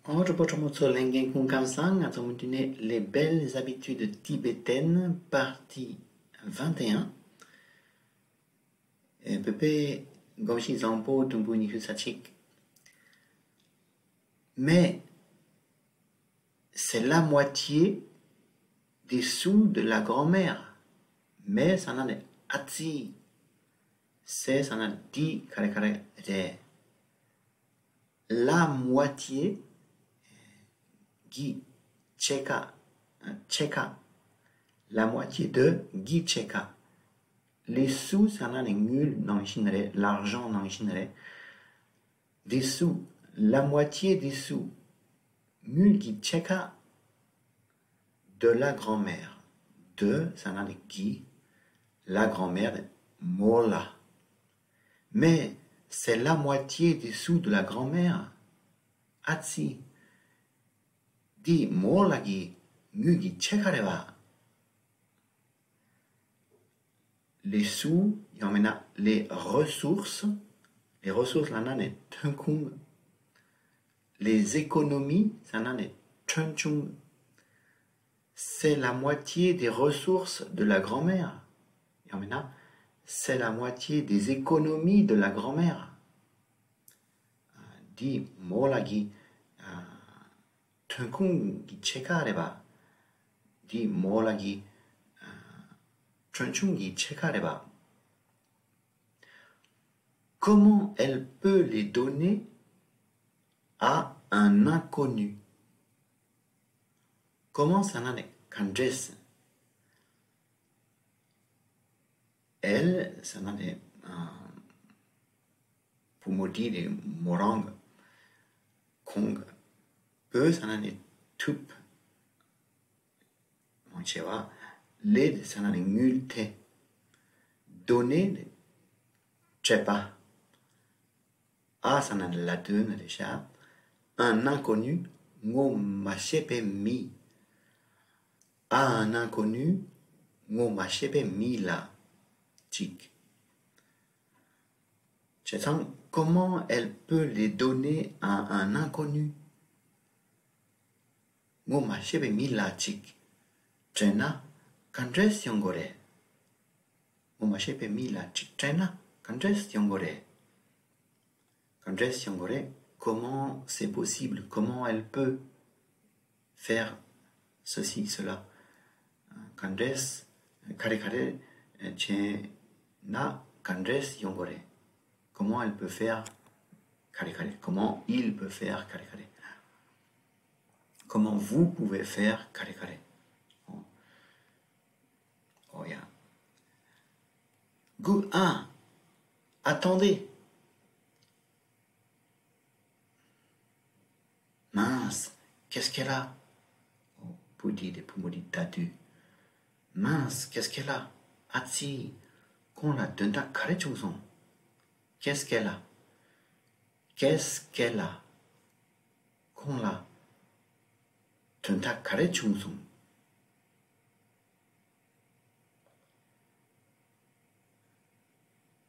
Les belles habitudes tibétaines, partie 21. Pepe Gomshi Zampo Tumbuni Husachik. Mais c'est la moitié des sous de la grand-mère. Mais ça en est atsi. C'est ça en a dit kare re. La moitié Gi cheka, la moitié de Gi cheka. Les sous, ça en est nul dans Shinre, l'argent dans Shinre. Des sous, la moitié des sous, nul Gi cheka de la grand-mère. De, ça en est Gi, la grand-mère, Mola. Mais c'est la moitié des sous de la grand-mère. Atsi. Di molagi mugi chekareva. Les sous, il y en a les ressources. Les ressources, là, on est tunkung. Les économies, ça en est tunchung. C'est la moitié des ressources de la grand-mère. Il y en a, c'est la moitié des économies de la grand-mère. Di molagi Tunkung gi chekareba, di molagi Tunchung gi chekareba. Comment elle peut les donner à un inconnu? Comment ça n'en est kandres? Elle, ça n'en est pour me dire morang, kong. Eux, ça en est tup. Mon chewa, l'aide, ça en est multe. Donner, chepa. Ah, ça en est la donne déjà. Un inconnu, ngo machepe mi. À un inconnu, ngo machepe mi la. Chic. Comment elle peut les donner à un inconnu? Ngo machebe mila chik. Trena, kandres yongore. Ngo machebe mila chik. Trena, kandres yongore. Kandres yongore, comment c'est possible? Comment elle peut faire ceci, cela? Kandres, kare, na, kandres yongore. Comment elle peut faire kare? Comment il peut faire kare? Comment vous pouvez faire kare? Oh, yeah. Good. Ah, attendez. Mince, qu'est-ce qu'elle a? Oh, Poudi de Poumodi Tatu. Mince, qu'est-ce qu'elle a? Atsi, qu'on la donne à kare chungson. Qu'est-ce qu'elle a? Qu'est-ce qu'elle a? Qu'on la Tenta kare chungsung.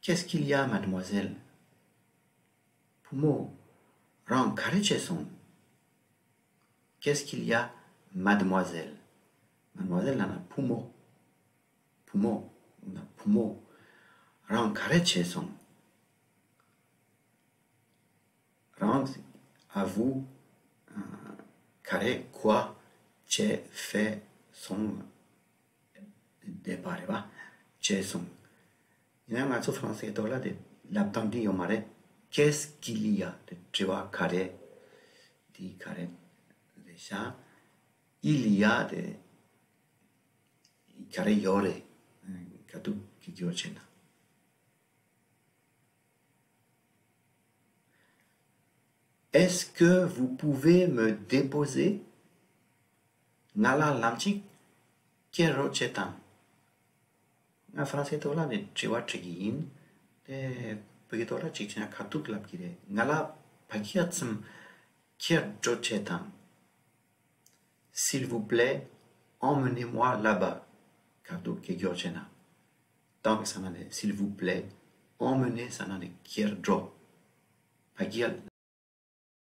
Qu'est-ce qu'il y a, mademoiselle? Pumo, rang kare chesong. Qu'est-ce qu'il y a, mademoiselle? Mademoiselle, on a pumo. Pumo, on a pumo. Rang kare chesong. Rang, à vous. Kare quoi che fait son départ va che son. Il y a un mot français là de l'abtandi au marais. Qu'est-ce qu'il y a de tu vois kare dit kare déjà il y a de kare yore katu kijochena. Est-ce que vous pouvez me déposer? Nala lamchik kero chetam. En français, tu as dit tu vas checker de pegitola chikchina katuk lapkire. Nala pakiatsum kero chetam. S'il vous plaît, emmenez-moi là-bas. Katuk kijochena. Donc, ça n'a s'il vous plaît, emmenez ça n'a kero. Pakial